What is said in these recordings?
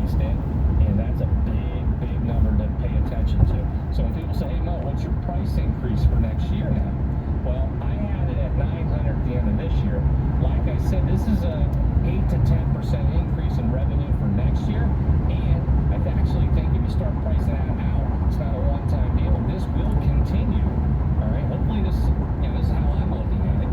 priced in, and that's a big number to pay attention to. So when people say, hey Mo, what's your price increase for next year now? Well, I had it at 900 at the end of this year. Like I said, this is a 8 to 10% increase in revenue for next year, and I actually think if you start pricing that out, it's not a one-time deal. This will continue. All right, hopefully this is how I'm looking at it.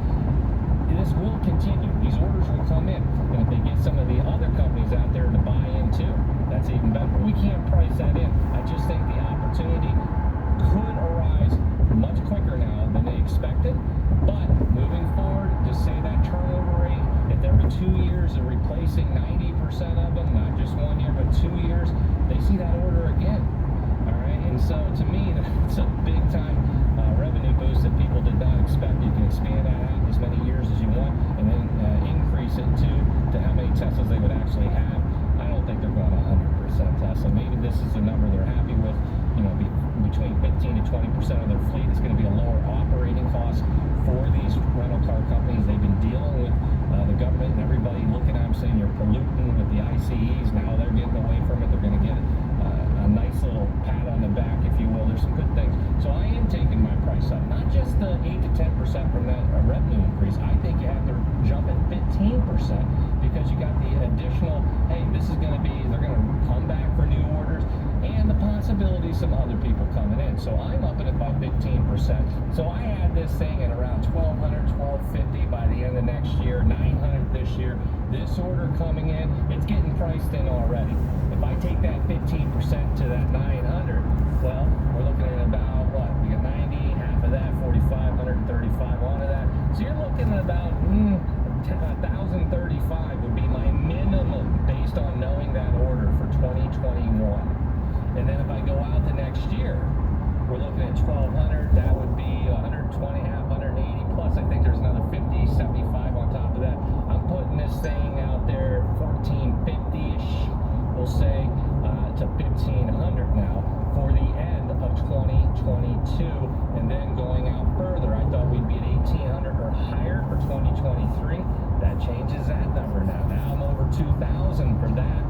This will continue. These orders will come in, and if they get some of the other companies out there to buy in too, that's even better. We can't price that in. I just think the opportunity could arise much quicker now than they expected. But moving forward, just say that turnover rate, if every 2 years they're replacing 90% of them, not just 1 year, but 2 years, they see that order again. All right, and so to me, that's a big time revenue boost that people did not expect. You can expand that out as many years as you want, and then increase it to how many Teslas they would actually have. I don't think they're going 100% Tesla. Maybe this is the number they're happy with. Between 15 to 20% of their fleet is going to be a lower operating cost for these rental car companies. They've been dealing with the government and everybody looking at them saying you're polluting with the ICEs. Now they're getting away from it. They're going to get a nice little pat on the back, if you will. There's some good things. So I am taking my price up. Not just the 8 to 10% from that revenue increase. I think you have to jump at 15% because you got the additional, hey, this is going to be, they're going to come back for new orders, and the possibility of some other people coming in. So I'm upping it by 15%. So I had this thing at around 1,200, 1,250 by the end of next year, 900 this year. This order coming in, it's getting priced in already. If I take that 15% to that 900, well, we're looking at about what? We got 90, half of that, 45, 135 onto that. So you're looking at about 1,035 would be my minimum based on knowing that order for 2021. And then if I go out to next year, we're looking at 1,200. That would be 120, half, 180 plus. I think there's another 50, 75 on top of that. I'm putting this thing out there 1,450-ish, we'll say, to 1,500 now for the end of 2022. And then going out further, I thought we'd be at 1,800 or higher for 2023. That changes that number now. Now I'm over 2,000 for that.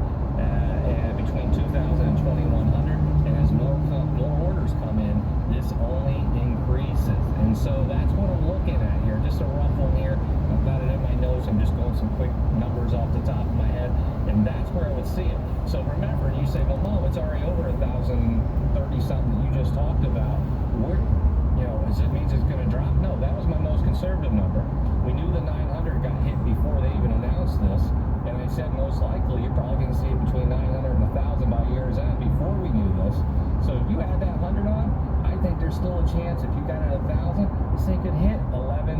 Between 2,000 and 2,100, and as more orders come in, this only increases. And so that's what I'm looking at here. Just a rough one here. I've got it in my notes. I'm just going some quick numbers off the top of my head, and that's where I would see it. So remember, you say, well, Mo, it's already over 1,030 something that you just talked about. Where, does it mean it's going to drop? No, that was my most conservative number. We knew the 900 got hit before they even announced this. And I said most likely you're probably going to see it between 900 and 1,000 by year's end before we knew this. So if you add that 100 on, I think there's still a chance if you got it at 1,000, this thing could hit 11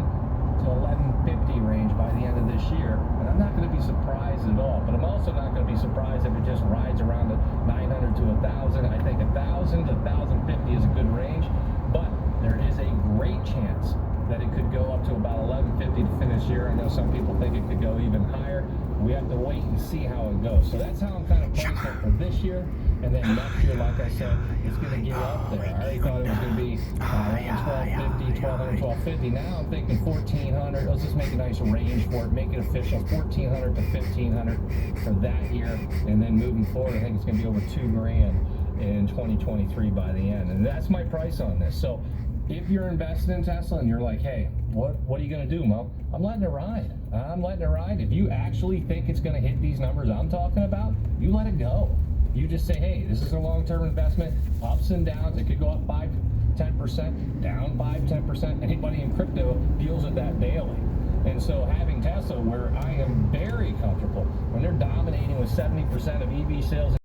to 1150 range by the end of this year. And I'm not going to be surprised at all. But I'm also not going to be surprised if it just rides around the 900 to 1,000. I think 1,000 to 1,050 is a good range, but there is a great chance that it could go up to about 1,150 to finish here. I know some people think it could go even higher. We have to wait and see how it goes. So that's how I'm kind of pricing it for this year. And then next year, like I said, it's going to get up there. I already thought it was going to be around 1,250, 1,200, 1,250. Now I'm thinking 1,400. Let's just make a nice range for it. Make it official. 1,400 to 1,500 for that year. And then moving forward, I think it's going to be over $2,000 in 2023 by the end. And that's my price on this. So if you're invested in Tesla and you're like, hey, what are you going to do, Mo? I'm letting it ride. I'm letting it ride. If you actually think it's going to hit these numbers I'm talking about, you let it go. You just say, hey, this is a long-term investment, ups and downs. It could go up 5, 10%, down 5, 10%. Anybody in crypto deals with that daily. And so having Tesla, where I am very comfortable, when they're dominating with 70% of EV sales